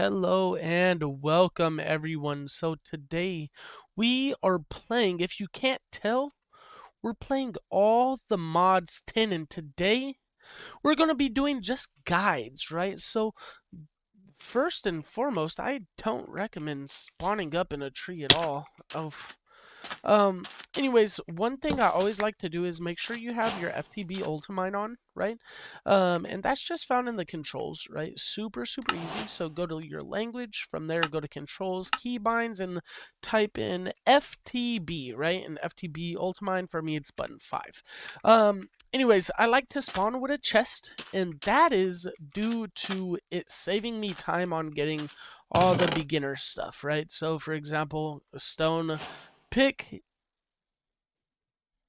Hello and welcome everyone. So today we are playing, if you can't tell, we're playing all the mods 10, and today we're going to be doing just guides, right? So first and foremost, I don't recommend spawning up in a tree at all. Um, anyways, one thing I always like to do is make sure you have your FTB Ultimine on, right? And that's just found in the controls, right? Super, super easy. So go to your language, from there go to controls, keybinds, and type in FTB, right? And FTB Ultimine, for me, it's button 5. Anyways, I like to spawn with a chest, and that is due to it saving me time on getting all the beginner stuff, right? So, for example, a stone pick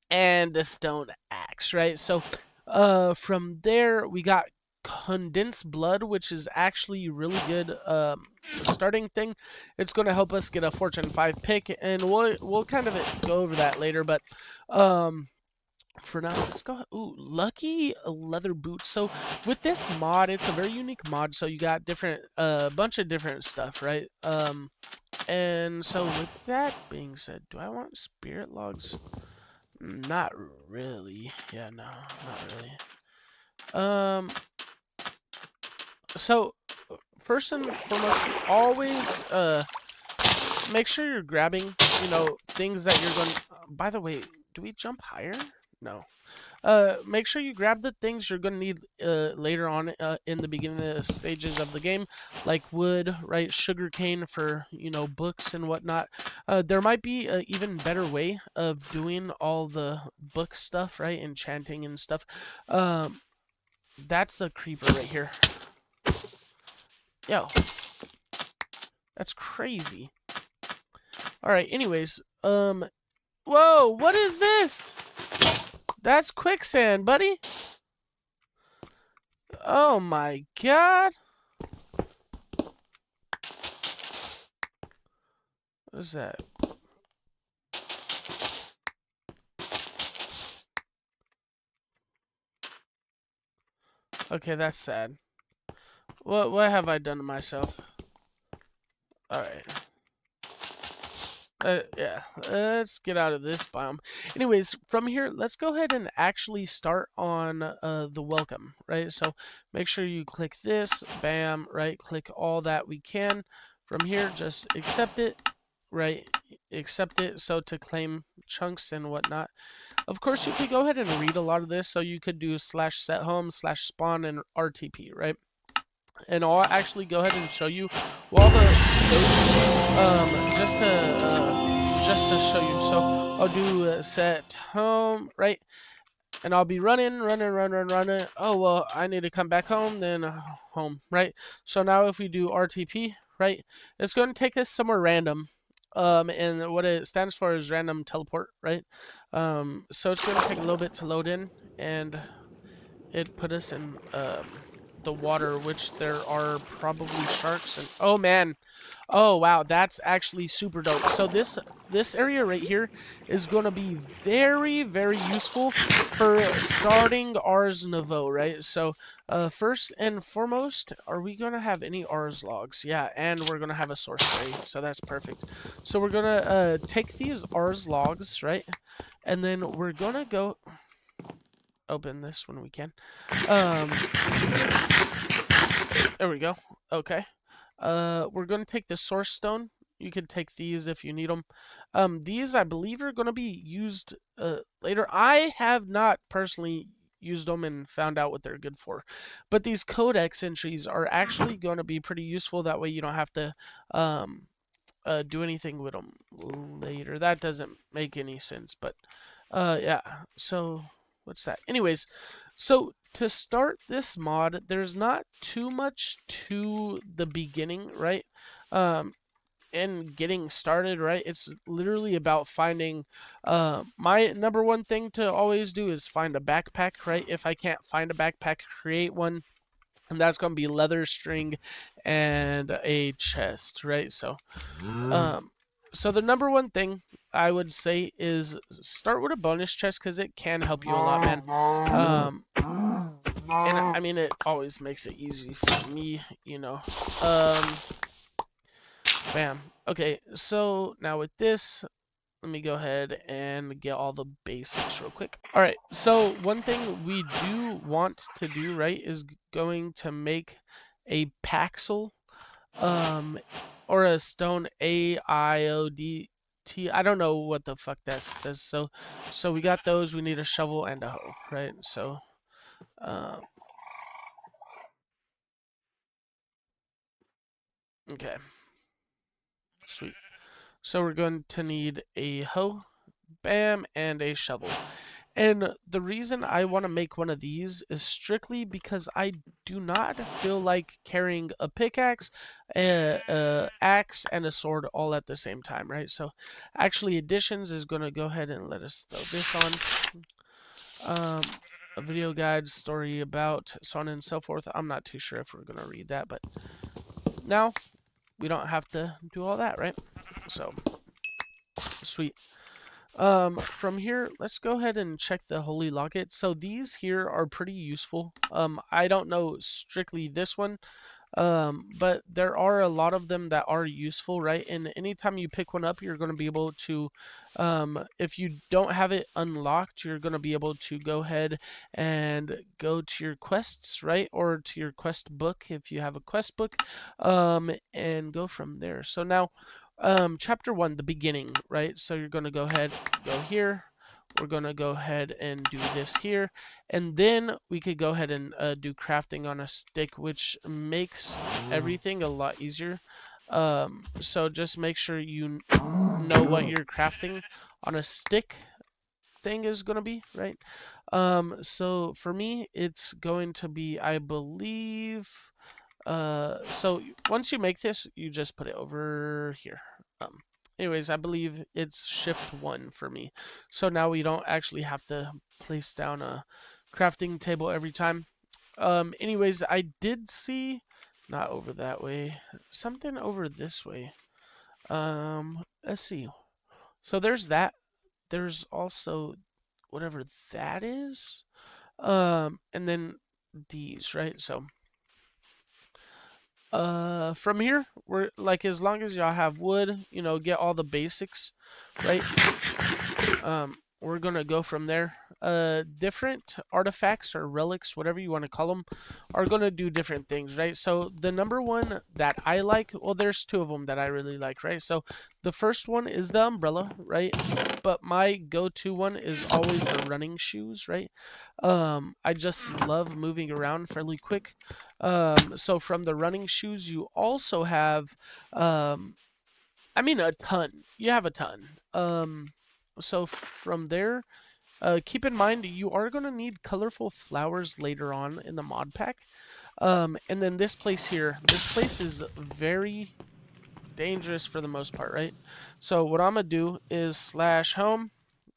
and a stone axe, right? So from there we got condensed blood, which is actually really good starting thing. It's going to help us get a fortune 5 pick, and we'll kind of go over that later, but for now, let's go. Ooh, lucky leather boots. So with this mod, it's a very unique mod. So you got different, bunch of different stuff, right? And so with that being said, do I want spirit logs? Not really. Yeah, no, not really. So first and foremost, always make sure you're grabbing, things that you're going. By the way, do we jump higher? No. Make sure you grab the things you're going to need later on in the beginning stages of the game, like wood, right? Sugarcane for, books and whatnot. There might be an even better way of doing all the book stuff, right? Enchanting and stuff. That's a creeper right here. Yo, that's crazy. All right, anyways, whoa, what is this? That's quicksand, buddy. Oh my god. What is that? Okay, that's sad. What have I done to myself? Alright. Yeah, let's get out of this biome. Anyways, from here, let's go ahead and actually start on the welcome, right? So make sure you click this, bam, right? Click all that we can. From here, just accept it, right? Accept it, so to claim chunks and whatnot. Of course, you could go ahead and read a lot of this, so you could do /set home, /spawn, and RTP, right? And I'll actually go ahead and show you all those just to show you. So I'll do set home, right? And I'll be running. Oh, well, I need to come back home, then home, right? So now if we do RTP, right, it's going to take us somewhere random. And what it stands for is random teleport, right? So it's going to take a little bit to load in, and it put us in the water, which there are probably sharks. And oh man, oh wow, that's actually super dope. So this area right here is going to be very, very useful for starting Ars Nouveau, right? So first and foremost, are we going to have any Ars logs? Yeah, and we're going to have a source tray, so that's perfect. So we're going to take these Ars logs, right? And then we're going to go open this when we can. There we go. Okay. We're going to take the source stone. You can take these if you need them. These, I believe, are going to be used later. I have not personally used them and found out what they're good for. But these codex entries are actually going to be pretty useful. That way you don't have to do anything with them later. That doesn't make any sense. But yeah. So what's that? Anyways, so to start this mod, there's not too much to the beginning, right? And getting started, right? It's literally about finding, my number one thing to always do is find a backpack, right? If I can't find a backpack, create one. And that's going to be leather, string, and a chest, right? So, so the number one thing I would say is start with a bonus chest, because it can help you a lot, man. And I mean, it always makes it easy for me, Bam. Okay, so now with this, let me go ahead and get all the basics real quick. All right, so one thing we do want to do, right, is going to make a paxel, or a stone AIODT. I don't know what the fuck that says. So we got those. We need a shovel and a hoe, right? So, okay, sweet. So we're going to need a hoe, bam, and a shovel. And the reason I want to make one of these is strictly because I do not feel like carrying a pickaxe, a axe, and a sword all at the same time, right? So actually additions is going to go ahead and let us throw this on. A video guide, story about, so on and so forth. I'm not too sure if we're going to read that, but now we don't have to do all that, right? So, sweet. From here, let's go ahead and check the Holy Locket. So these here are pretty useful. I don't know strictly this one, but there are a lot of them that are useful, right? And anytime you pick one up, you're going to be able to, if you don't have it unlocked, you're going to be able to go ahead and go to your quests, right? Or to your quest book if you have a quest book, and go from there. So now, chapter 1, the beginning, right? So you're going to go ahead, go here. We're going to go ahead and do this here. And then we could go ahead and do crafting on a stick, which makes everything a lot easier. So just make sure you know what you're crafting on a stick thing is going to be, right? So for me, it's going to be, I believe... so once you make this, you just put it over here. Anyways, I believe it's shift 1 for me. So now we don't actually have to place down a crafting table every time. Anyways, I did see, not over that way, something over this way. Let's see. So there's that. There's also whatever that is. And then these, right? So from here, we're like, as long as y'all have wood, you know, get all the basics, right? We're gonna go from there. Different artifacts or relics, whatever you want to call them, are gonna do different things, right? So the number one that I like, well, there's two of them that I really like, right? So the first one is the umbrella, right? But my go-to one is always the running shoes, right? I just love moving around fairly quick. So from the running shoes, you also have, I mean, a ton. You have a ton. So from there, keep in mind you are going to need colorful flowers later on in the mod pack. And then this place here, this place is very dangerous for the most part, right? So what I'm going to do is slash home.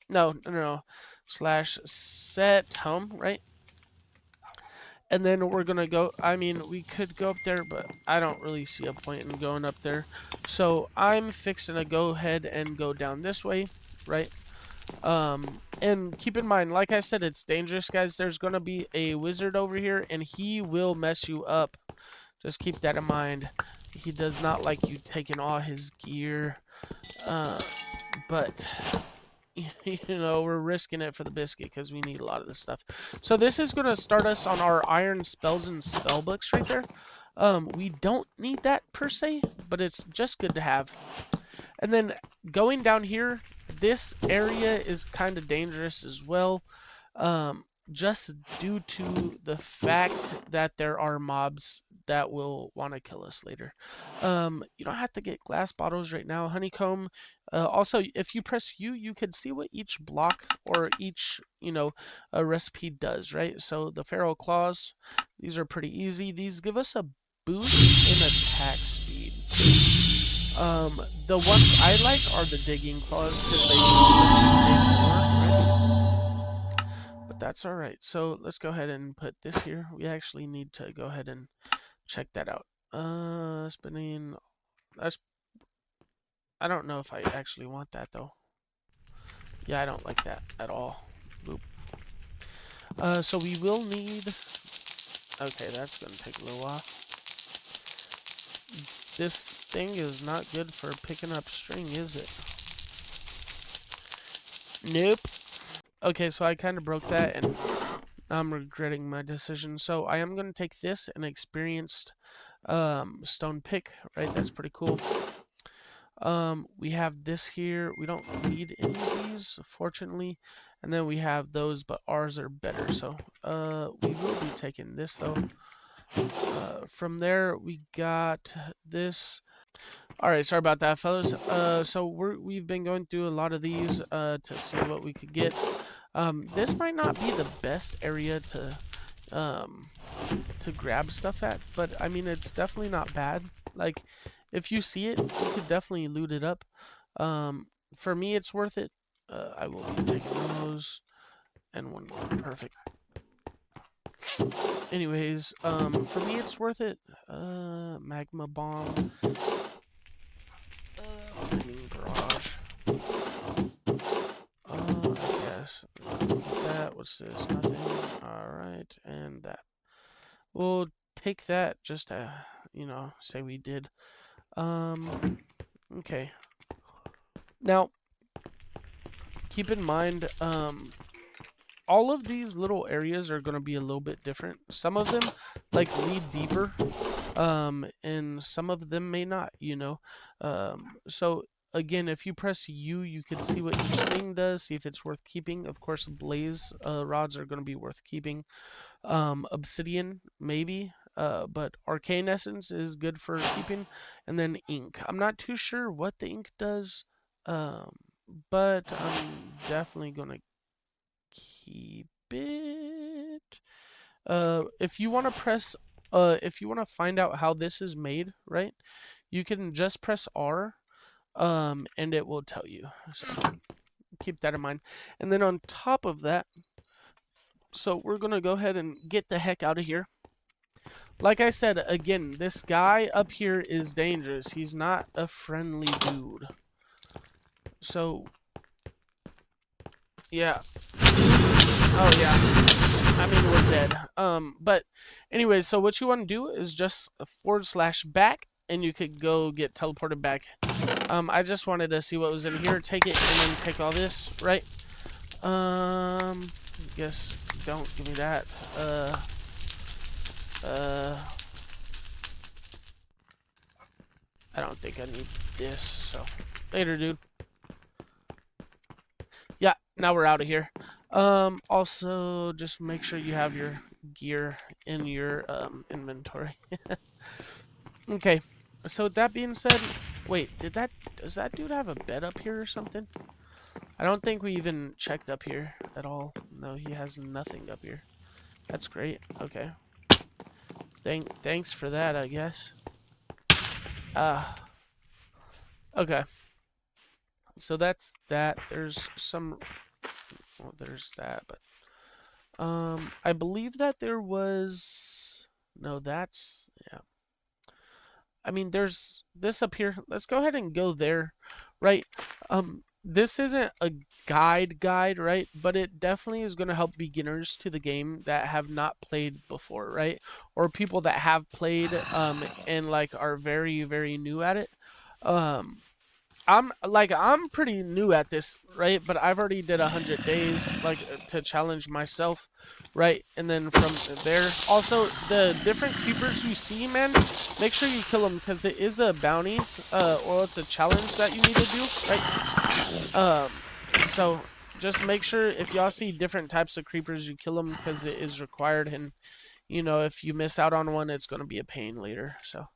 No. Slash set home, right? And then we're going to go, I mean, we could go up there, but I don't really see a point in going up there. So I'm fixing to go ahead and go down this way, right? And keep in mind, like I said, it's dangerous, guys. There's going to be a wizard over here, and he will mess you up. Just keep that in mind. He does not like you taking all his gear. But... you know, we're risking it for the biscuit because we need a lot of this stuff. So this is going to start us on our iron spells and spell books right there. We don't need that per se, but it's just good to have. And then going down here, this area is kind of dangerous as well. Just due to the fact that there are mobs that will want to kill us later. You don't have to get glass bottles right now. Honeycomb. Also, if you press U, you can see what each block or each, you know, recipe does, right? So the feral claws, these are pretty easy. These give us a boost in attack speed. The ones I like are the digging claws because they dig more, right? But that's all right. So let's go ahead and put this here. We actually need to go ahead and check that out. Spinning. That's... I don't know if I actually want that though. Yeah, I don't like that at all. Boop. So we will need... Okay, that's gonna take a little while. This thing is not good for picking up string, is it? Nope. Okay, so I kind of broke that, and I'm regretting my decision. So I am going to take this and experienced stone pick, right? That's pretty cool. We have this here. We don't need any of these, fortunately. And then we have those, but ours are better. So we will be taking this, though. From there, we got this. All right, sorry about that, fellas. So we've been going through a lot of these to see what we could get. This might not be the best area to grab stuff at, but I mean it's definitely not bad. Like if you see it, you could definitely loot it up. For me, it's worth it. I will be taking those and one more. Perfect. Anyways, for me, it's worth it. Magma bomb. Flaming barrage. Yes. That. What's this? Nothing. Alright. And that. We'll take that just to, you know, say we did. Okay. Now, keep in mind, all of these little areas are going to be a little bit different. Some of them, like, lead deeper, and some of them may not, you know. So, again, if you press U, you can see what each thing does, see if it's worth keeping. Of course, blaze rods are going to be worth keeping. Obsidian, maybe. But arcane essence is good for keeping. And then ink. I'm not too sure what the ink does, but I'm definitely going to keep it. If you want to press, if you want to find out how this is made, right, you can just press R, and it will tell you. So keep that in mind. And then on top of that, so we're going to go ahead and get the heck out of here. Like I said, again, this guy up here is dangerous. He's not a friendly dude. So, yeah. Oh, yeah. I mean, we're dead. But anyways, so what you want to do is just /back, and you could go get teleported back. I just wanted to see what was in here, take it, and then take all this, right? Guess don't give me that. I don't think I need this, so later, dude. Yeah, now we're out of here. Also, just make sure you have your gear in your inventory. Okay, so with that being said, wait, does that dude have a bed up here or something? I don't think we even checked up here at all. No, he has nothing up here. That's great. Okay. Thanks for that, I guess. Okay. So that's that. There's some. Well, there's that, but I believe that there was. No, that's yeah. I mean, there's this up here. Let's go ahead and go there, right? This isn't a guide, right? But it definitely is going to help beginners to the game that have not played before, right? Or people that have played and like are very, very new at it. I'm pretty new at this, right? But I've already did 100 days, like, to challenge myself, right? And then from there, also the different creepers you see, man, make sure you kill them because it is a bounty, or it's a challenge that you need to do, right? So just make sure if y'all see different types of creepers, you kill them because it is required, and you know if you miss out on one, it's gonna be a pain later. So,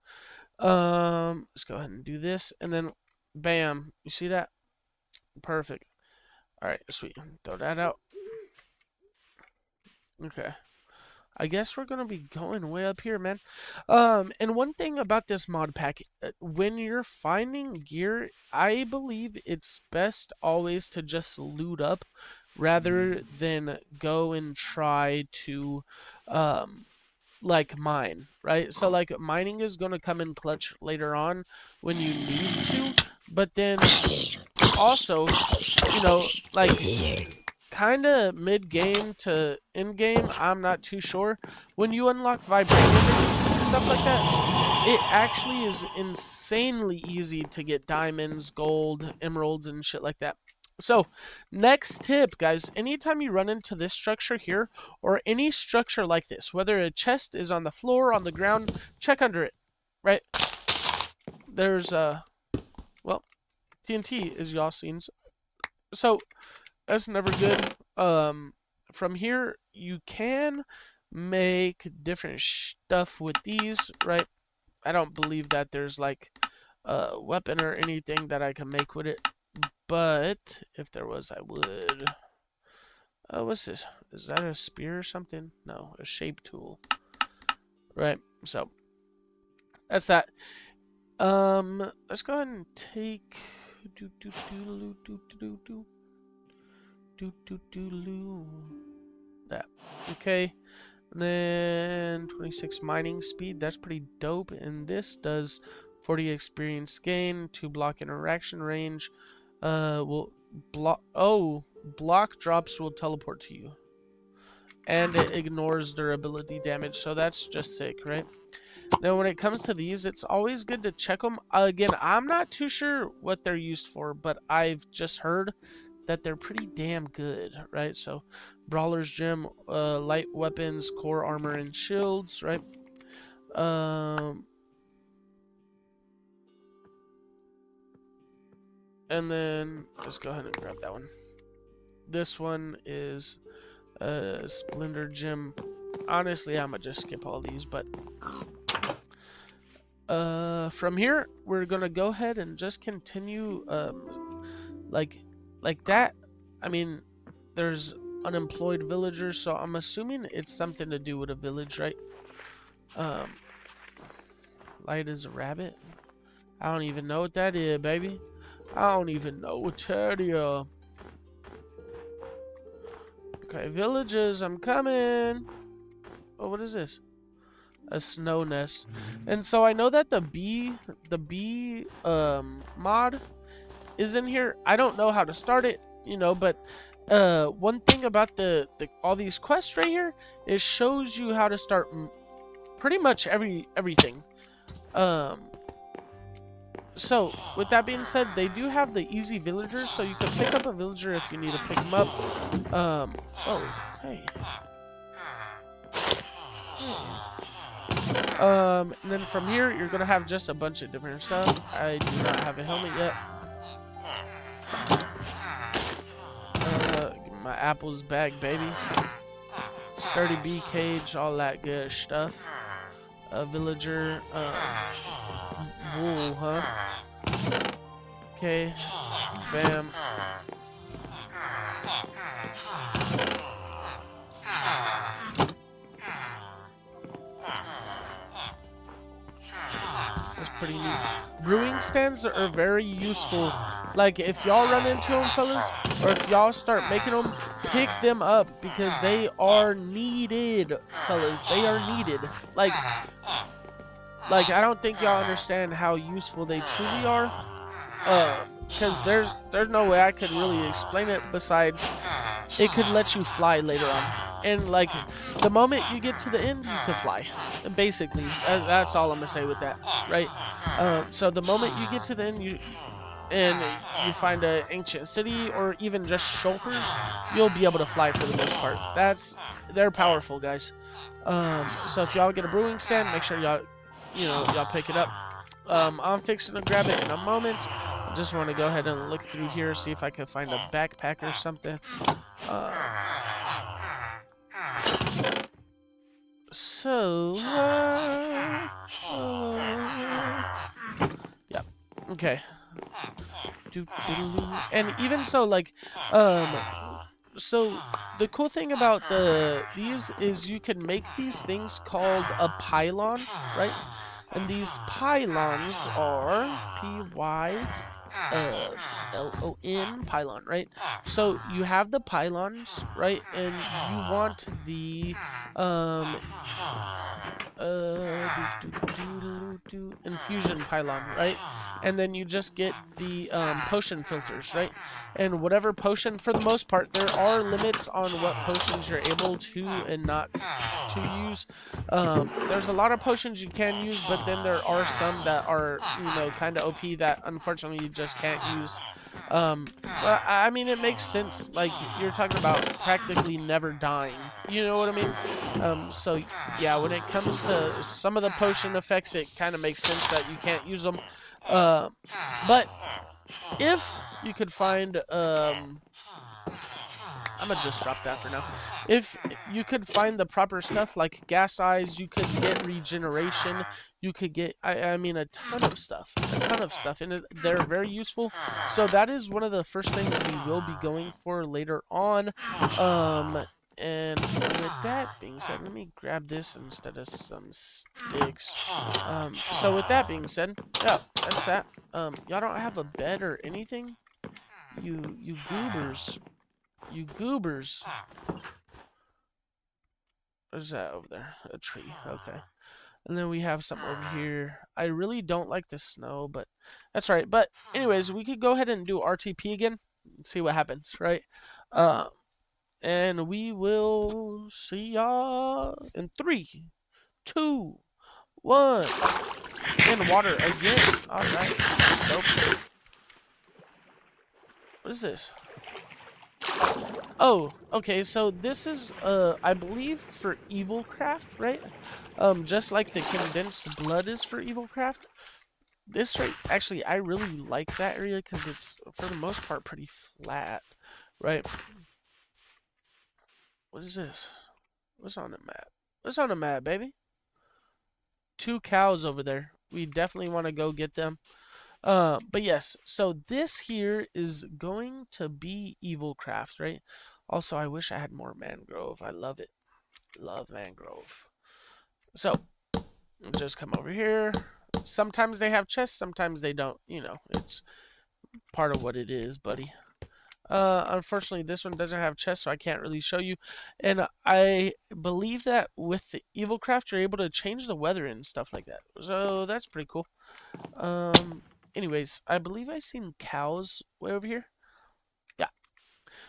let's go ahead and do this, and then. Bam. You see that? Perfect. Alright, sweet. Throw that out. Okay. I guess we're going to be going way up here, man. And one thing about this mod pack, when you're finding gear, I believe it's best always to just loot up rather than go and try to, like, mine, right? So, like, mining is going to come in clutch later on when you need to. But then, also, you know, like, kind of mid-game to end-game, I'm not too sure. When you unlock vibranium and stuff like that, it actually is insanely easy to get diamonds, gold, emeralds, and shit like that. So, next tip, guys, anytime you run into this structure here, or any structure like this, whether a chest is on the floor, on the ground, check under it, right? There's, well, TNT, as y'all seen. So, that's never good. From here, you can make different stuff with these, right? I don't believe that there's, like, a weapon or anything that I can make with it. But if there was, I would. What's this? Is that a spear or something? No, a shape tool. Right. So that's that. Let's go ahead and take that. Okay. And then 26 mining speed. That's pretty dope. And this does 40 experience gain, 2 block interaction range. Block drops will teleport to you, and it ignores durability damage, so that's just sick, right? Now when it comes to these, it's always good to check them. Again, I'm not too sure what they're used for, but I've just heard that they're pretty damn good, right? So Brawler's Gem, light weapons, core armor, and shields, right? And then let's go ahead and grab that one. This one is Splendor Gem. Honestly, I'm gonna just skip all these, but from here we're gonna go ahead and just continue like that. I mean, there's unemployed villagers, so I'm assuming it's something to do with a village, right? Light as a rabbit. I don't even know what that is, baby. I don't even know what that is. Okay, villages, I'm coming. Oh, what is this? A snow nest. And so I know that the bee mod is in here. I don't know how to start it, you know, but one thing about all these quests right here is shows you how to start pretty much everything. So, with that being said, they do have the easy villagers, so you can pick up a villager if you need to pick them up. Oh, hey. And then from here, you're gonna have just a bunch of different stuff. I do not have a helmet yet. My apples bag, baby. Sturdy bee cage, all that good stuff. A villager, wool, huh? Okay, bam. That's pretty neat. Brewing stands are very useful. Like, if y'all run into them, fellas, or if y'all start making them, pick them up, because they are needed, fellas. They are needed. Like I don't think y'all understand how useful they truly are. Because there's no way I could really explain it besides it could let you fly later on. And, like, the moment you get to the end, you can fly. Basically, that's all I'm gonna say with that, right? So the moment you get to the end, you find an ancient city or even just shulkers, you'll be able to fly for the most part. They're powerful, guys. So if y'all get a brewing stand, make sure y'all pick it up. I'm fixing to grab it in a moment. I just want to go ahead and look through here, see if I can find a backpack or something. Yeah, okay. And even so, like, so the cool thing about these is you can make these things called a pylon, right? And these pylons are P-Y-L-O-N, pylon, right? So you have the pylons, right? And you want the infusion pylon, right? And then you just get the potion filters, right? And whatever potion, for the most part, there are limits on what potions you're able to and not to use. There's a lot of potions you can use, but then there are some that are, kind of OP that unfortunately you just can't use. But I mean, it makes sense. Like, you're talking about practically never dying. You know what I mean? So yeah, when it comes to some of the potion effects, it kind of makes sense that you can't use them. But if you could find, I'm gonna just drop that for now. If you could find the proper stuff like gas eyes, you could get regeneration, you could get, I mean, a ton of stuff, and they're very useful. So that is one of the first things we will be going for later on. And with that being said, let me grab this instead of some sticks. So with that being said, yeah, that's that. Y'all don't have a bed or anything? You goobers. You goobers. What's that over there? A tree. Okay. And then we have something over here. I really don't like the snow, but that's right. But anyways, we could go ahead and do RTP again and see what happens, right? And we will see y'all in 3, 2, 1. In water again. Alright. That's dope. What is this? Oh, okay, so this is, I believe for evil craft, right? Just like the condensed blood is for evil craft. This right, actually, I really like that area because it's, for the most part, pretty flat, right? What is this? What's on the map? What's on the map, baby? 2 cows over there. We definitely want to go get them. But yes, so this here is going to be evil craft, right? Also, I wish I had more mangrove. I love it. Love mangrove. So, just come over here. Sometimes they have chests, sometimes they don't. You know, it's part of what it is, buddy. Unfortunately, this one doesn't have chests, so I can't really show you. And I believe that with the evil craft, you're able to change the weather and stuff like that. So, that's pretty cool. Anyways, I believe I seen cows way over here. Yeah.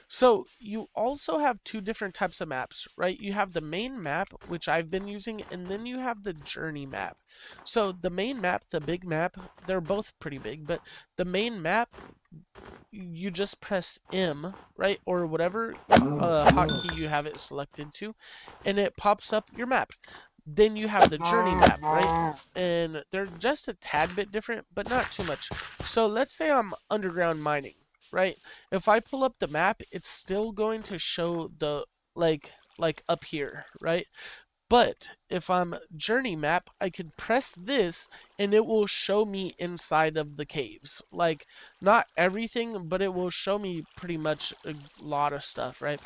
So you also have 2 different types of maps, right? You have the main map, which I've been using, and then you have the journey map. So the main map, the big map, they're both pretty big, but the main map, you just press M, right? Or whatever hotkey you have it selected to, and it pops up your map. Then you have the journey map, right? And they're just a tad bit different, but not too much. So let's say I'm underground mining, right? If I pull up the map, it's still going to show the, like up here, right? But if I'm journey map, I could press this and it will show me inside of the caves. Like, not everything, but it will show me pretty much a lot of stuff, right?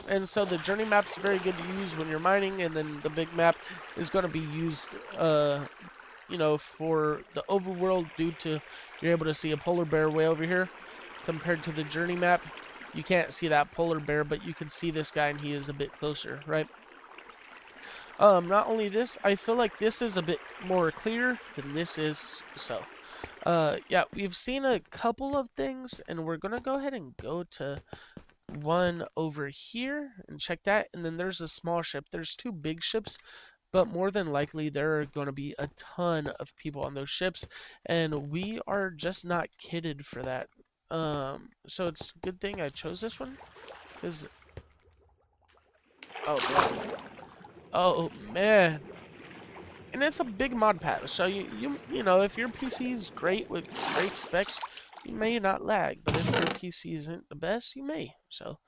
And so the journey map's very good to use when you're mining, and then the big map is going to be used, you know, for the overworld due to you're able to see a polar bear way over here compared to the journey map. You can't see that polar bear, but you can see this guy, and he is a bit closer, right? Not only this, I feel like this is a bit more clear than this is, so. Yeah, we've seen a couple of things, and we're going to go ahead and go to one over here and check that. And then there's a small ship. There's 2 big ships, but more than likely there are going to be a ton of people on those ships, and we are just not kitted for that. So it's a good thing I chose this one, because oh man, and it's a big mod pack. So you know, if your PC is great with great specs, you may not lag, but if your PC isn't the best, you may. So,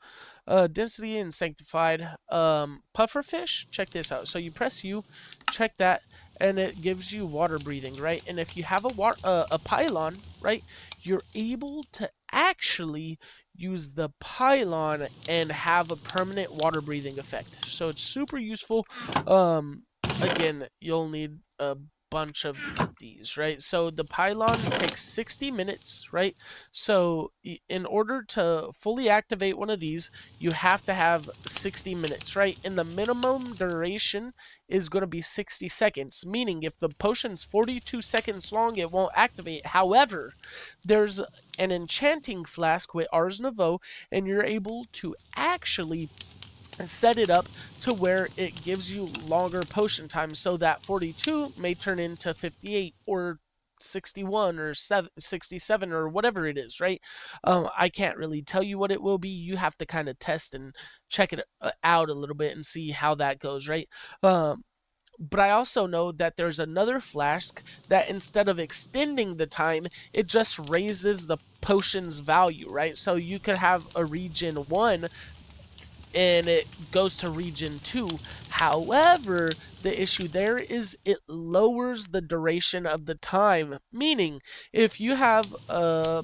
density and sanctified. Pufferfish, check this out. So you press U, check that, and it gives you water breathing, right? And if you have a pylon, right, you're able to actually use the pylon and have a permanent water breathing effect. So it's super useful. Again, you'll need a bunch of these, right? So the pylon takes 60 minutes, right? So in order to fully activate one of these, you have to have 60 minutes, right? And the minimum duration is going to be 60 seconds, meaning if the potion's 42 seconds long, it won't activate. However, there's an enchanting flask with Ars Nouveau, and you're able to actually set it up to where it gives you longer potion time, so that 42 may turn into 58 or 61 or 67 or whatever it is, right? I can't really tell you what it will be. You have to kind of test and check it out a little bit and see how that goes, right? But I also know that there's another flask that instead of extending the time, it just raises the potion's value, right? So you could have a region 1 and it goes to region 2. However, the issue there is it lowers the duration of the time, meaning if you have a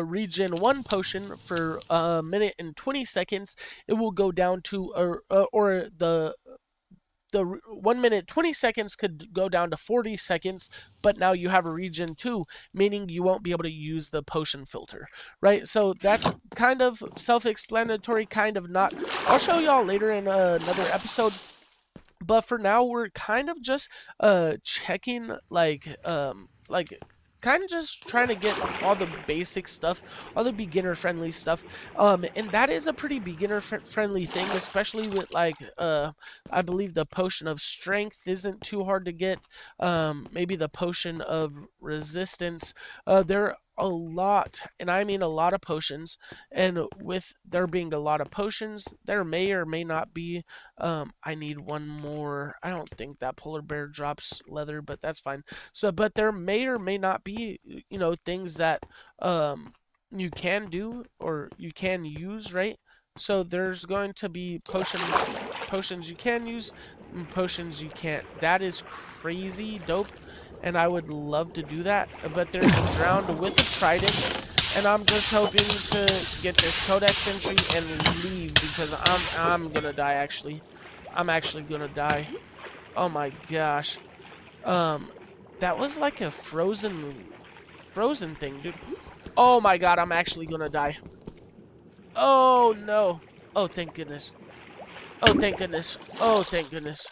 region 1 potion for a minute and 20 seconds, it will go down to or the 1 minute 20 seconds could go down to 40 seconds, but now you have a region 2, meaning you won't be able to use the potion filter, right? So that's kind of self-explanatory, kind of not. I'll show y'all later in another episode, but for now we're kind of just checking like kind of just trying to get all the basic stuff, all the beginner friendly stuff, and that is a pretty beginner friendly thing, especially with like I believe the potion of strength isn't too hard to get, maybe the potion of resistance. There are a lot, and I mean a lot of potions, and with there being a lot of potions, there may or may not be, I need one more. I don't think that polar bear drops leather, but that's fine. So, but there may or may not be, you know, things that you can do or you can use, right? So there's going to be potions you can use and potions you can't. That is crazy dope, and I would love to do that. But there's a drowned with a trident, and I'm just hoping to get this codex entry and leave because I'm gonna die. Actually, I'm actually gonna die. Oh my gosh. That was like a frozen thing, dude. Oh my god, I'm actually gonna die. Oh no. Oh, thank goodness. Oh, thank goodness. Oh, thank goodness.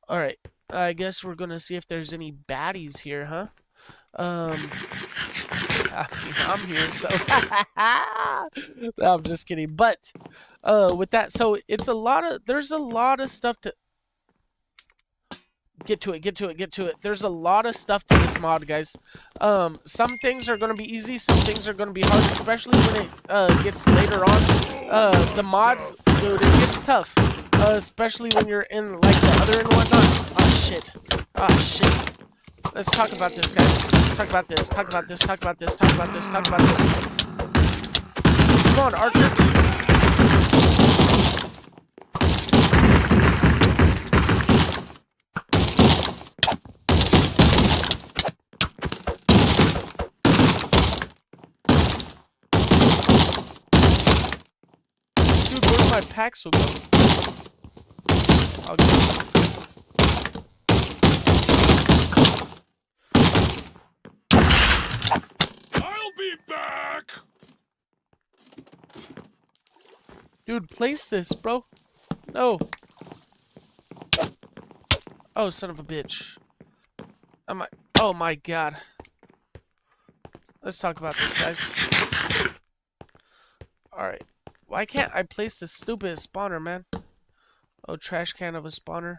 Alright. I guess we're gonna see if there's any baddies here, huh? I'm here, so no, I'm just kidding. But with that, so it's there's a lot of stuff to get to it. There's a lot of stuff to this mod, guys. Some things are going to be easy, some things are going to be hard, especially when it gets later on. The mods, dude, it gets tough. Especially when you're in, like, the other and whatnot. Oh, shit. Oh, shit. Let's talk about this, guys. Talk about this. Come on, Archer. Dude, where's my packs will go? I'll get it. Dude, place this, bro. No. Oh, son of a bitch. Oh my god. Let's talk about this, guys. Alright. Why can't I place this stupid spawner, man? Oh, trash can of a spawner.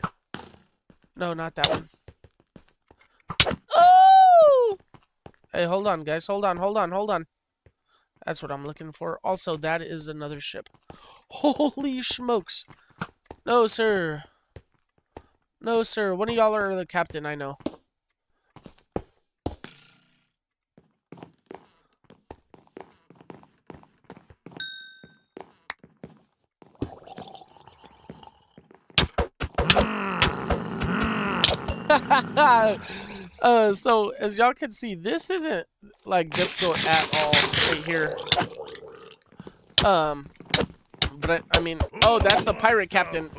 No, not that one. Oh! Hey, hold on, guys. Hold on. That's what I'm looking for. Also, that is another ship. Holy smokes. No, sir. No, sir. One of y'all are the captain, I know. So as y'all can see, this isn't like difficult at all right here. But I mean, oh, that's the pirate captain.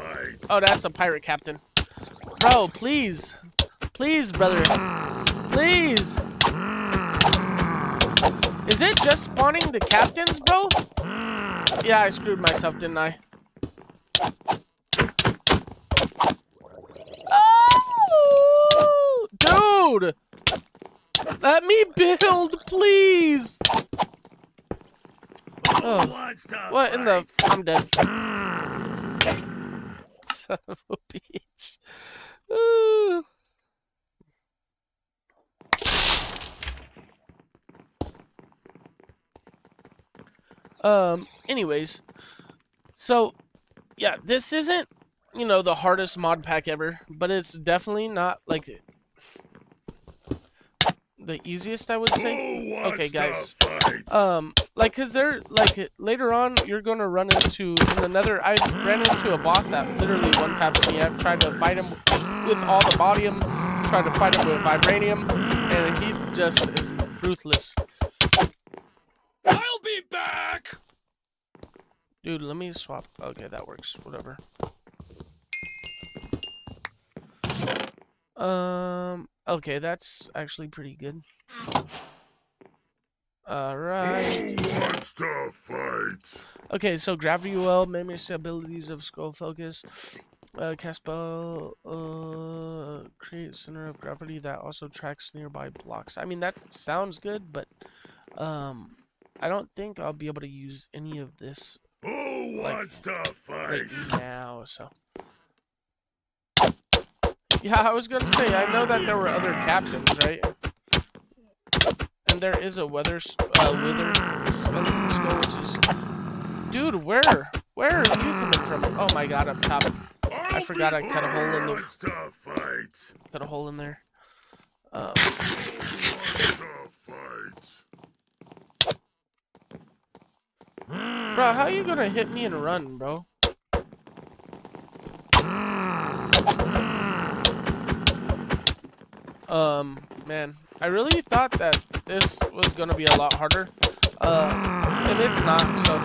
Oh, that's the pirate captain. Bro, please Please, brother. Please. Is it just spawning the captains, bro? Yeah, I screwed myself, didn't I? Oh! Dude! Let me build, please! Oh. What in the... I'm dead. Son of a bitch. Anyways. So, yeah, this isn't, you know, the hardest mod pack ever, but it's definitely not, like, the easiest, I would say. Okay, guys. Like, cause they're like later on, you're gonna run into in the Nether. I ran into a boss that literally one taps me. I've tried to fight him with all the bodium, tried to fight him with vibranium, and he just is ruthless. I'll be back. Dude, let me swap. Okay, that works. Whatever. Okay, that's actually pretty good. Alright. Who wants to fight? Okay, so gravity well, mimics the abilities of scroll focus. Cast spell, create center of gravity that also tracks nearby blocks. I mean, that sounds good, but I don't think I'll be able to use any of this Who wants to fight? Right now, so. Yeah, I was gonna say, I know that there were other captains, right? And there is a wither skeleton skull, which is... Dude, where? Where are you coming from? Oh my god, up top. I forgot I cut a hole in the... Cut a hole in there. Bro, how are you gonna hit me and run, bro? Man, I really thought that this was gonna be a lot harder, and it's not, so,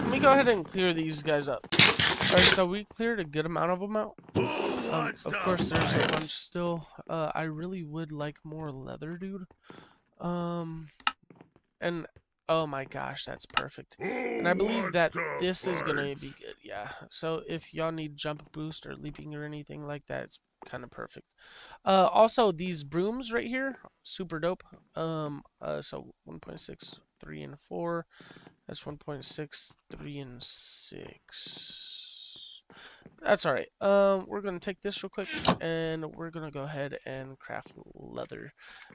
let me go ahead and clear these guys up. Alright, so we cleared a good amount of them out. Of course, there's a bunch still. I really would like more leather, dude. And, oh my gosh, that's perfect. And I believe that this is gonna be good, yeah. So if y'all need jump boost or leaping or anything like that, it's kind of perfect. Also, these brooms right here, super dope. So 1.6, 3, and 4. That's 1.6, 3, and 6. That's alright. We're gonna take this real quick, and we're gonna go ahead and craft leather.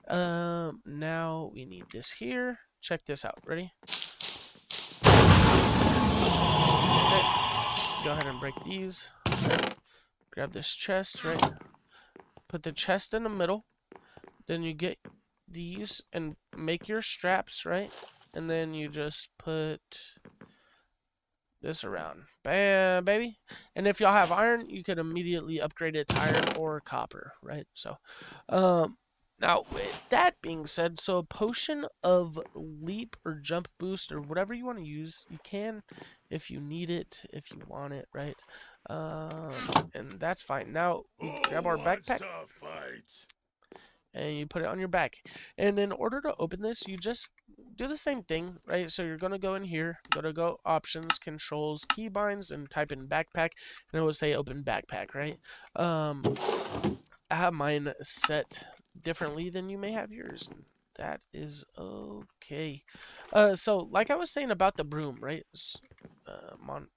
Now we need this here. Check this out. Ready? Okay. Go ahead and break these. Grab this chest, right? Put the chest in the middle. Then you get these and make your straps, right? And then you just put this around. Bam, baby. And if y'all have iron, you could immediately upgrade it to iron or copper, right? So, now, with that being said, so a potion of leap or jump boost or whatever you want to use, you can if you need it, if you want it, right? And that's fine. Now, we grab our backpack and you put it on your back. And in order to open this, you just do the same thing, right? So you're going to go in here, go options, controls, keybinds, and type in backpack, and it will say open backpack, right? I have mine set differently than you may have yours. That is okay. So like I was saying about the broom, right?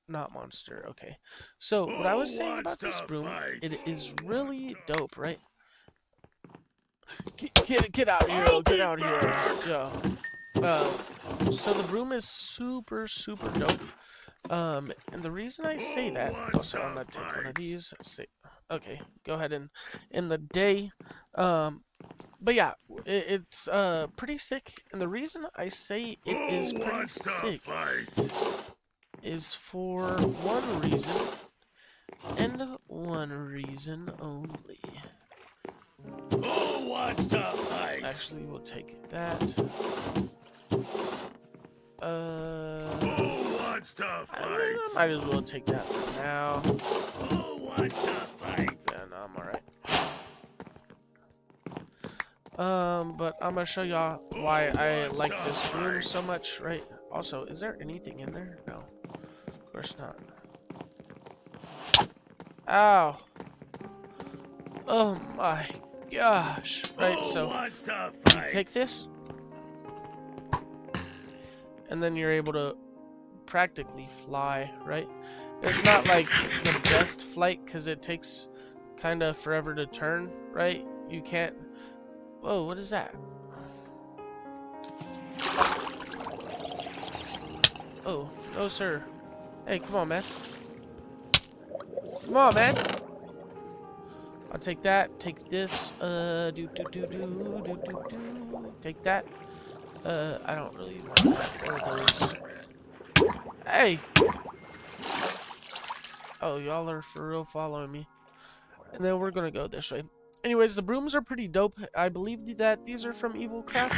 Not monster. Okay. So what I was saying about this broom, it is really dope, right? Get out here! Get out here! Yo. So the broom is super dope. And the reason I say that, also I'm gonna take one of these. Okay, go ahead and in the day. But yeah, it's pretty sick. And the reason I say it is pretty sick is for one reason, and one reason only. Who wants to fight? Actually, we'll take that. Who wants to fight? I might as well take that for now. Who wants to fight? Yeah, no, I'm alright. But I'm gonna show y'all why I wants like to this broom fight? so much, right? Also, is there anything in there? No, of course not. Ow! Oh my gosh! Right, Who so wants to you take fight? this, and then you're able to practically fly, right? It's not like the best flight because it takes kind of forever to turn, right? You can't. Whoa, what is that? Oh, no, sir. Hey, come on, man. Come on, man. I'll take that. Take this. Take that. I don't really want that. One of those. Hey! Oh, y'all are for real following me. And then we're gonna go this way. Anyways, the brooms are pretty dope. I believe that these are from Evil Craft.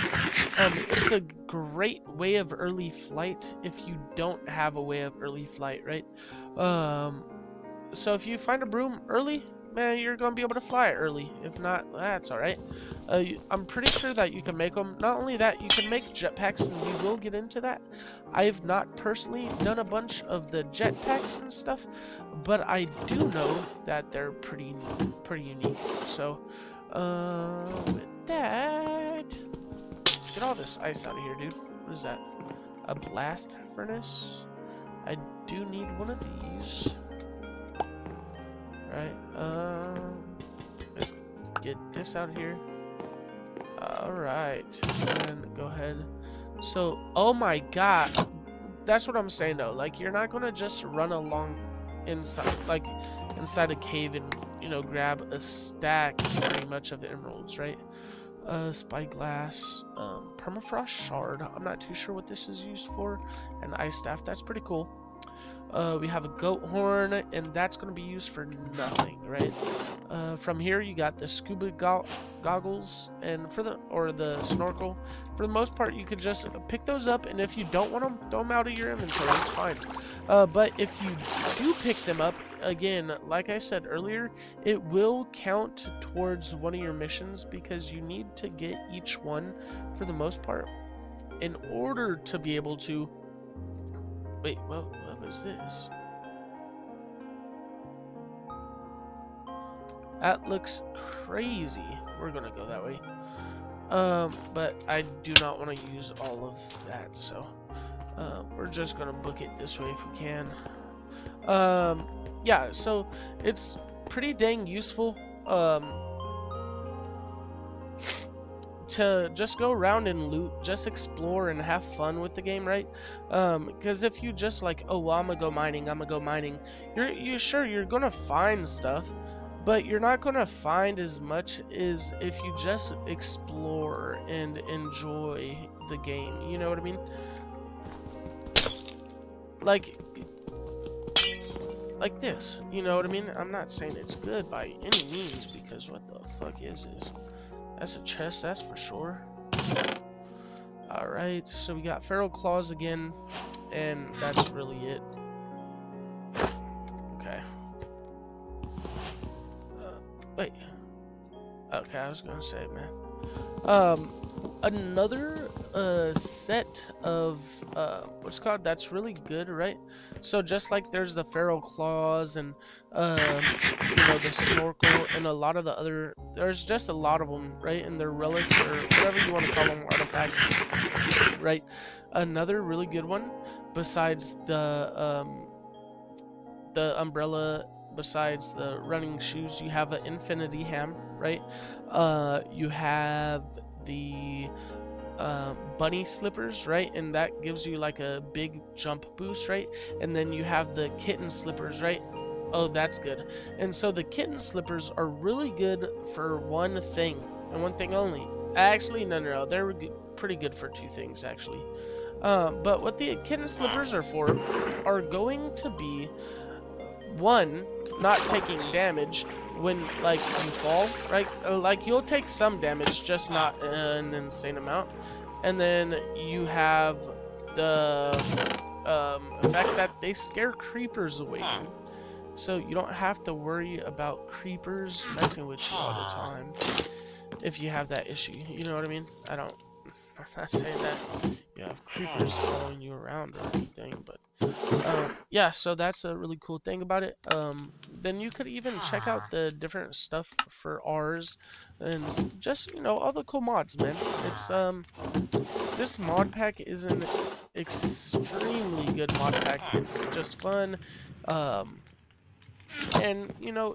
It's a great way of early flight if you don't have a way of early flight, right? So if you find a broom early, man, you're gonna be able to fly early. If not, that's all right. I'm pretty sure that you can make them. Not only that, you can make jetpacks, and we will get into that. I have not personally done a bunch of the jetpacks and stuff, but I do know that they're pretty unique. So, with that, get all this ice out of here, dude. What is that? A blast furnace? I do need one of these. Right, let's get this out here. Alright, and go ahead. So, oh my god, that's what I'm saying though. Like, you're not gonna just run along inside, like, inside a cave and, you know, grab a stack pretty much of emeralds, right? Spyglass, permafrost shard. I'm not too sure what this is used for. And ice staff, that's pretty cool. We have a goat horn, and that's going to be used for nothing, right? From here, you got the scuba goggles, and or the snorkel. For the most part, you could just pick those up, and if you don't want them, throw them out of your inventory. It's fine. But if you do pick them up, again, like I said earlier, it will count towards one of your missions because you need to get each one for the most part in order to be able to. Wait, what was this? That looks crazy. We're gonna go that way. But I do not want to use all of that, so we're just gonna book it this way if we can. Yeah, so it's pretty dang useful. To just go around and loot, just explore and have fun with the game, right? Because if you just like, oh well, I'm gonna go mining, you're gonna find stuff, but you're not gonna find as much as if you just explore and enjoy the game. You know what I mean? Like this. You know what I mean? I'm not saying it's good by any means, because what the fuck is this? That's a chest, that's for sure. Alright, so we got feral claws again, and that's really it. Okay. Wait. Okay, I was gonna say, man. Another set of what's it called, that's really good, right? So just like there's the feral claws and you know, the snorkel and a lot of the other, there's just a lot of them, right? And they're relics or whatever you want to call them, artifacts, right? Another really good one besides the umbrella, besides the running shoes, you have an infinity ham, right? You have the bunny slippers, right? And that gives you like a big jump boost, right? And then you have the kitten slippers, right? Oh, that's good. And so the kitten slippers are really good for one thing and one thing only. Actually, no, they're pretty good for two things, actually. But what the kitten slippers are for are going to be, one, not taking damage when, like, you fall, right? Like, you'll take some damage, just not an insane amount. And then you have the effect that they scare creepers away, dude. So you don't have to worry about creepers messing with you all the time. if you have that issue. You know what I mean? I'm not saying that you have creepers following you around or anything, but yeah, so that's a really cool thing about it. Then you could even check out the different stuff for ours and just, all the cool mods, man. It's this mod pack is an extremely good mod pack. It's just fun. Um, and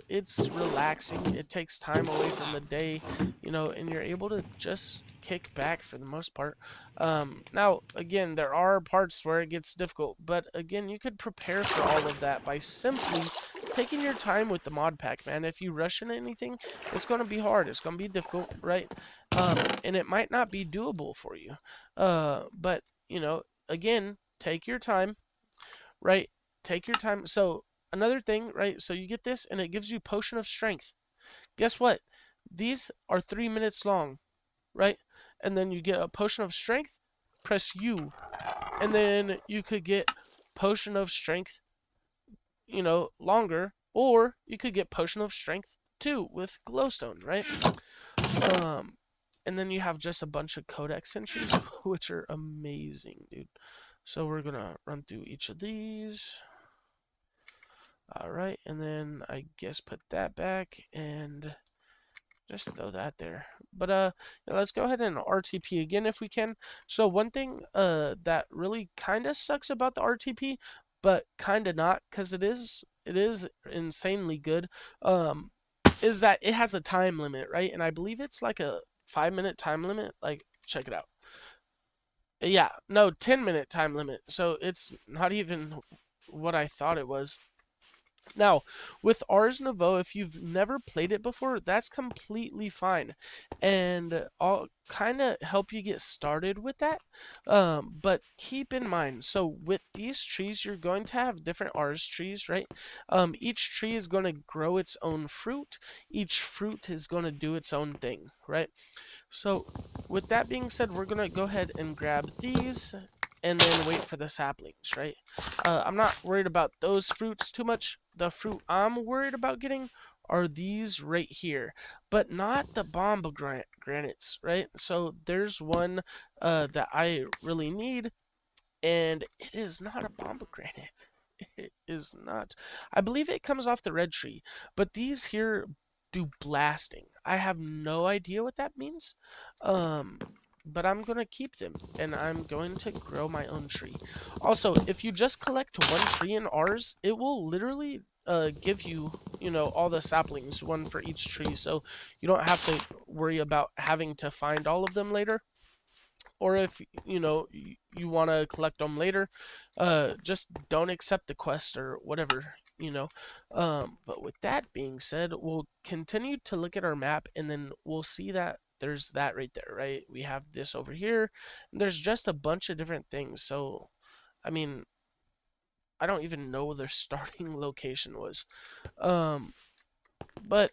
it's relaxing. It takes time away from the day, and you're able to just kick back for the most part. Now again, there are parts where it gets difficult, but again, you could prepare for all of that by simply taking your time with the mod pack, man. If you rush into anything, it's going to be hard, it's going to be difficult, right? And it might not be doable for you, but again, take your time, right? Take your time. So another thing, right? So you get this, and it gives you potion of strength. Guess what? These are 3 minutes long, right? And then you get a potion of strength. Press U, and then you could get potion of strength, longer, or you could get potion of strength 2 with glowstone, right? Um, and then you have just a bunch of codex entries, which are amazing, dude. So we're gonna run through each of these. Alright, and then I guess put that back and just throw that there. But yeah, let's go ahead and RTP again if we can. So one thing that really kind of sucks about the RTP, but kind of not, because it is insanely good, is that it has a time limit, right? And I believe it's like a 5-minute time limit. Like, check it out. Yeah, no, 10-minute time limit. So it's not even what I thought it was. Now, with Ars Nouveau, if you've never played it before, that's completely fine. And I'll kind of help you get started with that. But keep in mind, so with these trees, you're going to have different Ars trees, right? Each tree is going to grow its own fruit. Each fruit is going to do its own thing, right? So, with that being said, we're going to go ahead and grab these and then wait for the saplings, right? I'm not worried about those fruits too much. The fruit I'm worried about getting are these right here, but not the granites, right? So there's one that I really need, and it is not a granite. It is not. I believe it comes off the red tree, but these here do blasting. I have no idea what that means. Um, but I'm gonna keep them, and I'm going to grow my own tree. Also, if you just collect one tree in ours, it will literally give you, all the saplings, one for each tree, so you don't have to worry about having to find all of them later. Or if you want to collect them later, just don't accept the quest or whatever. But with that being said, we'll continue to look at our map, and then we'll see that there's that right there, right? We have this over here, and there's just a bunch of different things. So I mean, I don't even know where their starting location was. um but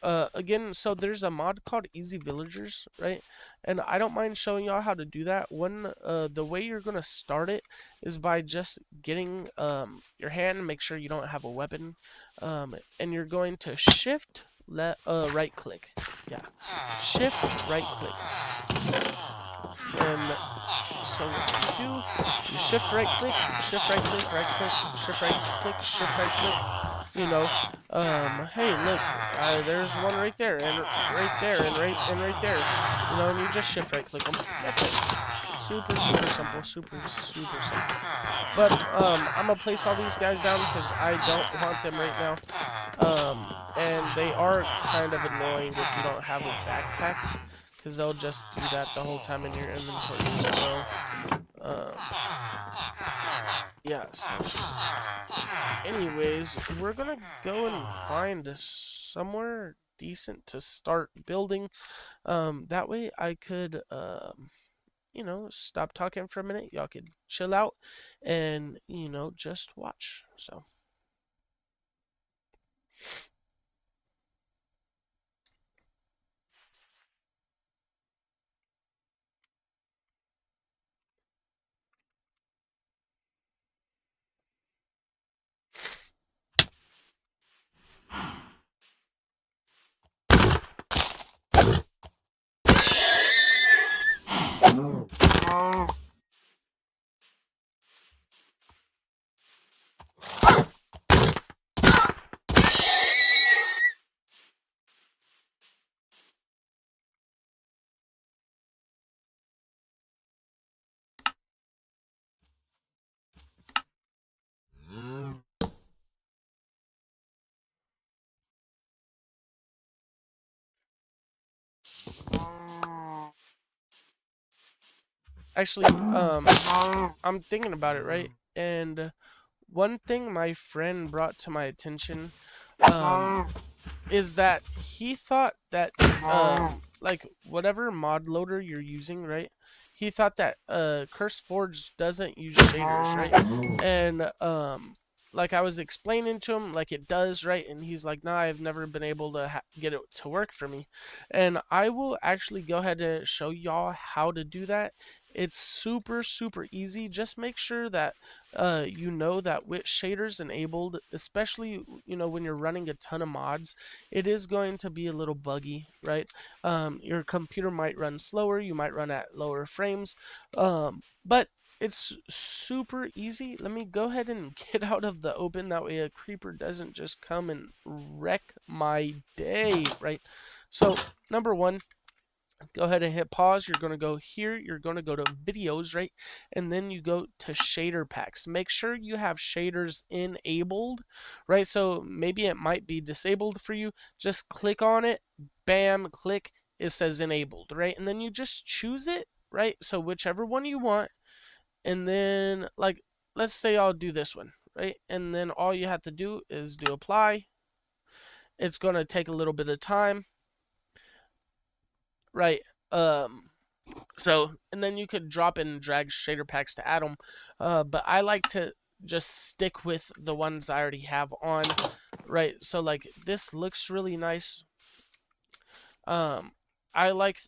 again, so there's a mod called Easy Villagers, right? And I don't mind showing y'all how to do that. The way you're gonna start it is by just getting your hand, make sure you don't have a weapon, and you're going to shift right click, yeah, shift right click, and so what you do, you shift right click, shift right click, right click, shift right click, shift right click. Hey, look, there's one right there, and right there, and right there. And you just shift right click them. That's it. Super, super simple. Super, super simple. But I'm gonna place all these guys down because I don't want them right now. And they are kind of annoying if you don't have a backpack, because they'll just do that the whole time in your inventory as well. Um, yeah, so anyways, we're gonna go and find somewhere decent to start building. That way I could, stop talking for a minute. Y'all could chill out and, just watch. So. Actually, I'm thinking about it, right? And one thing my friend brought to my attention, um, is that he thought that like whatever mod loader you're using, right? He thought that CurseForge doesn't use shaders, right? And like I was explaining to him, like it does, right? And he's like, "Nah, I've never been able to get it to work for me." And I will actually go ahead and show y'all how to do that. It's super easy. Just make sure that you know that with shaders enabled, especially when you're running a ton of mods, it is going to be a little buggy, right? Your computer might run slower, you might run at lower frames, but it's super easy. Let me go ahead and get out of the open, that way a creeper doesn't just come and wreck my day, right? So, number one, go ahead and hit pause. You're going to go here. You're going to go to videos, right? And then you go to shader packs. Make sure you have shaders enabled, right? So maybe it might be disabled for you. Just click on it. Bam, click. It says enabled, right? And then you just choose it, right? So whichever one you want. And then, like, let's say I'll do this one, right? And then all you have to do is do apply. It's going to take a little bit of time, right? So, and then you could drop in and drag shader packs to add them. But I like to just stick with the ones I already have on, right? So, like, this looks really nice. I like,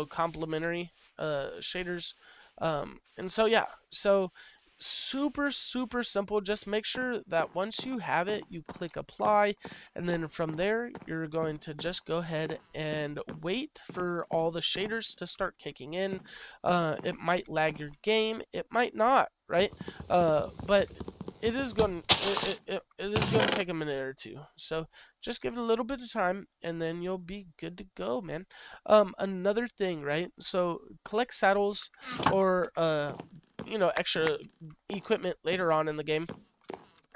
complementary shaders. And so, yeah. So, super simple. Just make sure that once you have it, you click apply, and then from there you're going to just go ahead and wait for all the shaders to start kicking in. It might lag your game, it might not, right? But it is going to take a minute or two. So just give it a little bit of time, and then you'll be good to go, man. Another thing, right? So collect saddles or extra equipment later on in the game.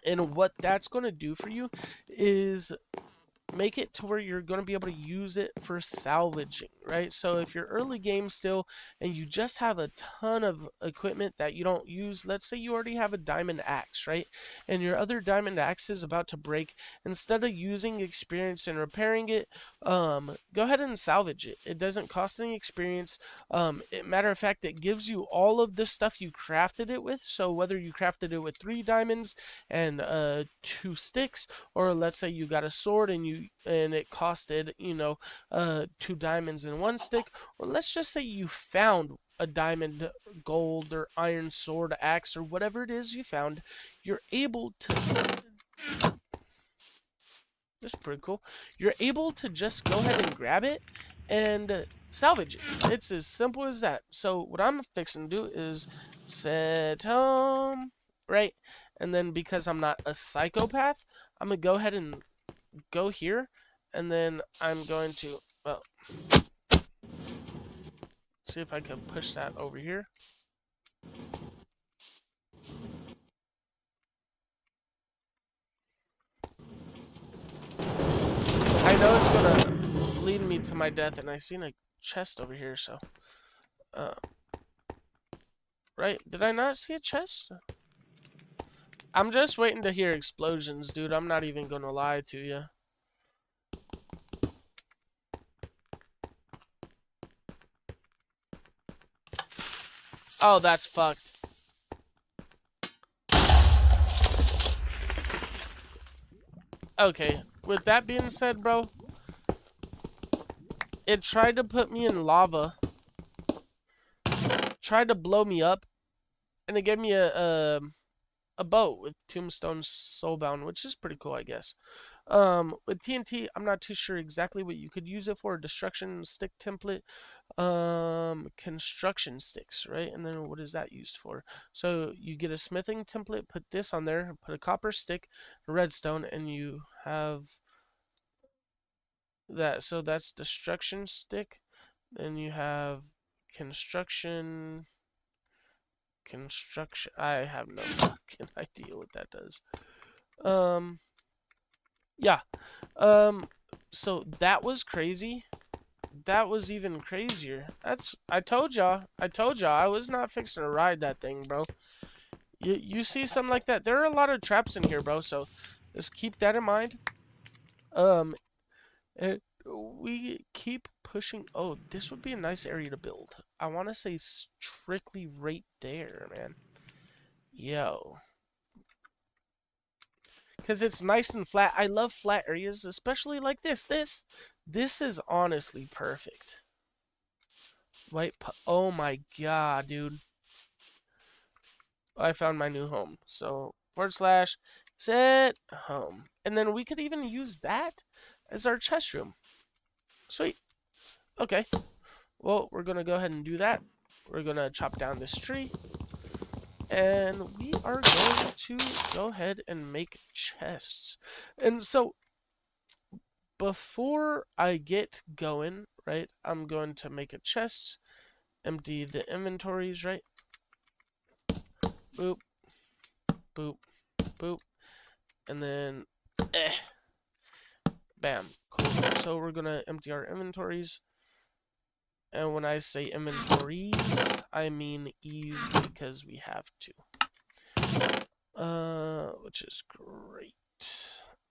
And what that's going to do for you is make it to where you're going to be able to use it for salvaging, right? So if you're early game still and you just have a ton of equipment that you don't use, let's say you already have a diamond axe, right? And your other diamond axe is about to break, instead of using experience and repairing it, go ahead and salvage it. It doesn't cost any experience. Matter of fact, it gives you all of the stuff you crafted it with. So whether you crafted it with 3 diamonds and 2 sticks, or let's say you got a sword and it costed 2 diamonds and 1 stick, or let's just say you found a diamond, gold, or iron sword, axe, or whatever it is you found, you're able to. This is pretty cool. You're able to just go ahead and grab it and salvage it. It's as simple as that. So what I'm fixing to do is set home, right? And then because I'm not a psychopath, I'm gonna go ahead and go here, and then I'm going to, well, see if I can push that over here. I know it's gonna lead me to my death, and I seen a chest over here, so, right? Did I not see a chest? I'm just waiting to hear explosions, dude. I'm not even gonna lie to you. Oh, that's fucked. Okay, with that being said, bro, it tried to put me in lava, tried to blow me up, and it gave me a boat with Tombstone Soulbound, which is pretty cool, I guess. With TNT, I'm not too sure exactly what you could use it for. Destruction stick template, construction sticks, right? And then what is that used for? So you get a smithing template, put this on there, put a copper stick, redstone, and you have that. So that's destruction stick. Then you have construction. I have no fucking idea what that does. Yeah. Um. So that was crazy. That was even crazier. I told y'all. I told y'all I was not fixing to ride that thing, bro. You see something like that? There are a lot of traps in here, bro. So just keep that in mind. Um. And we keep pushing. Oh, this would be a nice area to build. I want to say strictly right there, man. Yo. Because it's nice and flat. I love flat areas, especially like this. This is honestly perfect. Oh my god, dude. I found my new home. So, / set home. And then we could even use that as our chest room. Sweet. Okay. Well, we're going to go ahead and do that. We're going to chop down this tree. And we are going to go ahead and make chests. And so, before I get going, right, I'm going to make a chest, empty the inventories, right? Boop, boop, boop, and then, bam, cool. So we're going to empty our inventories. And when I say inventories, I mean ease because we have to. Which is great.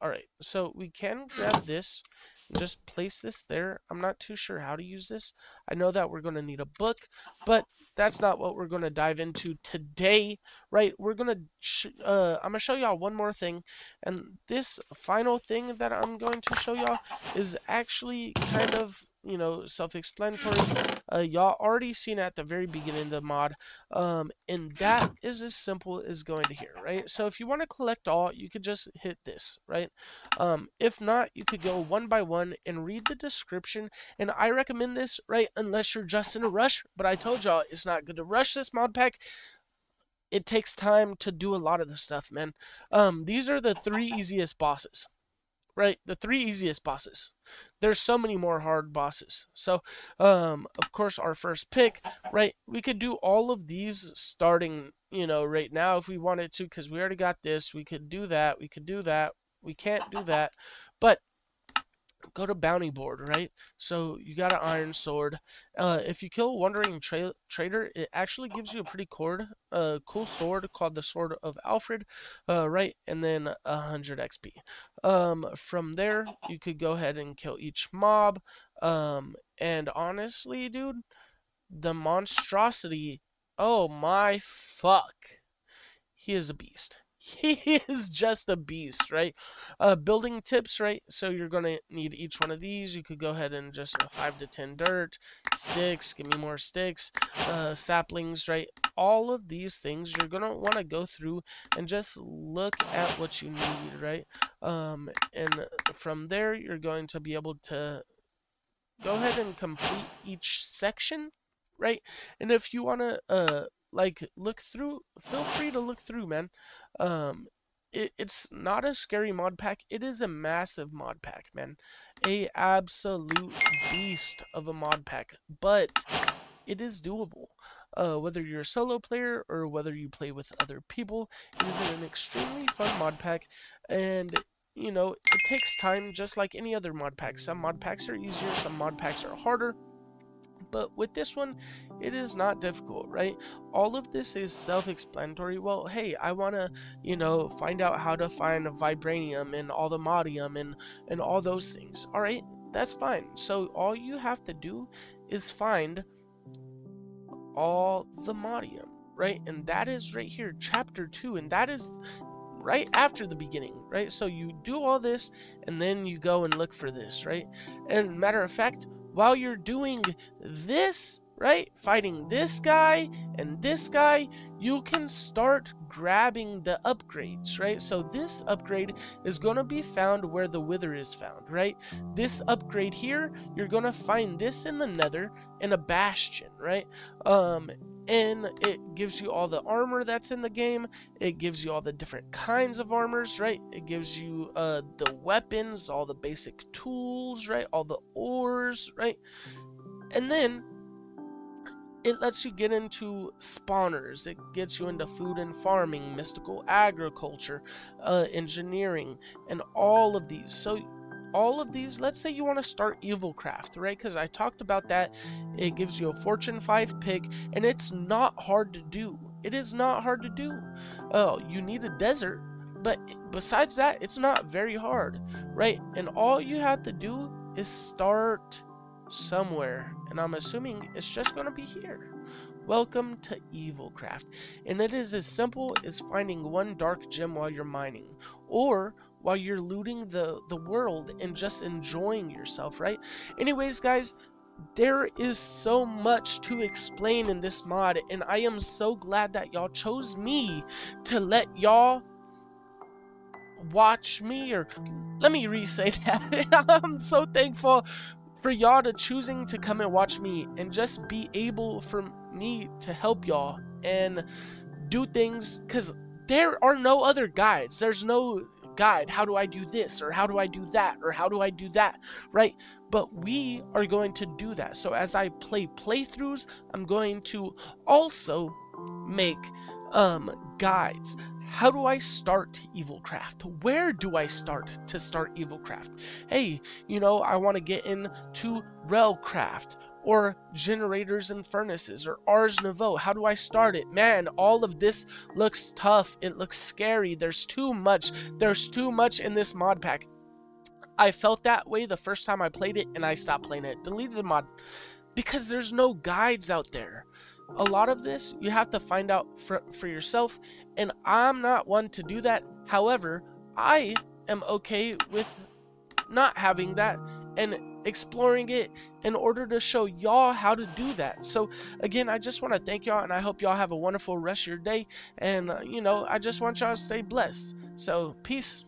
Alright, so we can grab this and just place this there. I'm not too sure how to use this. I know that we're going to need a book, but that's not what we're going to dive into today, right? We're going to, I'm going to show y'all one more thing, and this final thing that I'm going to show y'all is actually kind of, you know, self-explanatory. Y'all already seen at the very beginning of the mod, and that is as simple as going to here, right? So if you want to collect all, you could just hit this, right? If not, you could go one by one and read the description, and I recommend this, right, unless you're just in a rush, but I told y'all it's not good to rush this mod pack. It takes time to do a lot of the stuff, man. These are the 3 easiest bosses, right? The 3 easiest bosses. There's so many more hard bosses. So, of course, our first pick, right? We could do all of these starting, you know, right now if we wanted to, because we already got this. We could do that. We could do that. We can't do that. But go to bounty board, right? So you got an iron sword. If you kill a wandering trader, it actually gives you a pretty cool sword called the Sword of Alfred, right? And then 100 XP. From there, you could go ahead and kill each mob. And honestly, dude, the monstrosity, oh my fuck. He is a beast. He is just a beast, right? Building tips, right? So you're going to need each one of these. You could go ahead and just 5 to 10 dirt, sticks, give me more sticks, saplings, right? All of these things you're going to want to go through and just look at what you need, right? And from there, you're going to be able to go ahead and complete each section, right? And if you want to like look through, feel free to look through, man. It's not a scary mod pack. It is a massive mod pack, man. A absolute beast of a mod pack, but it is doable. Whether you're a solo player or whether you play with other people, it is an extremely fun mod pack, and you know, it takes time just like any other mod pack. Some mod packs are easier, some mod packs are harder. But with this one, it is not difficult, right? All of this is self-explanatory. Well, hey, I want to, you know, find out how to find vibranium and all the modium and all those things. All right, that's fine. So all you have to do is find all the modium, right? And that is right here, chapter 2, and that is right after the beginning, right? So you do all this and then you go and look for this, right? And matter of fact, while you're doing this, right? Fighting this guy and this guy, you can start grabbing the upgrades, right? So this upgrade is going to be found where the wither is found, right? This upgrade here, you're going to find this in the nether in a bastion, right? And it gives you all the armor that's in the game. It gives you all the different kinds of armors, right? It gives you the weapons, all the basic tools, right? All the ores, right? And then it lets you get into spawners. It gets you into food and farming, mystical agriculture, engineering, and all of these. So all of these, let's say you want to start evilcraft, right? Because I talked about that. It gives you a fortune 5 pick, and it's not hard to do. It is not hard to do. Oh, you need a desert, but besides that, it's not very hard, right? And all you have to do is start somewhere, and I'm assuming it's just going to be here. Welcome to Evilcraft, and it is as simple as finding one dark gem while you're mining, or while you're looting the world and just enjoying yourself, right? Anyways, guys, there is so much to explain in this mod, and I am so glad that y'all chose me to let y'all watch me, or let me re-say that. I'm so thankful for y'all to choosing to come and watch me and just be able for me to help y'all and do things, because there are no other guides. There's no guide, how do I do this, or how do I do that, or how do I do that, right? But we are going to do that. So as I play playthroughs, I'm going to also make guides. How do I start Evilcraft? Where do I start to start Evilcraft? Hey, you know, I want to get into Railcraft, or generators and furnaces, or Ars Nouveau. How do I start it? Man, all of this looks tough. It looks scary. There's too much. There's too much in this mod pack. I felt that way the first time I played it, and I stopped playing it. Deleted the mod because there's no guides out there. A lot of this you have to find out for yourself, and I'm not one to do that. However, I am okay with not having that and exploring it in order to show y'all how to do that. So again, I just want to thank y'all, and I hope y'all have a wonderful rest of your day, and you know, I just want y'all to stay blessed. So peace.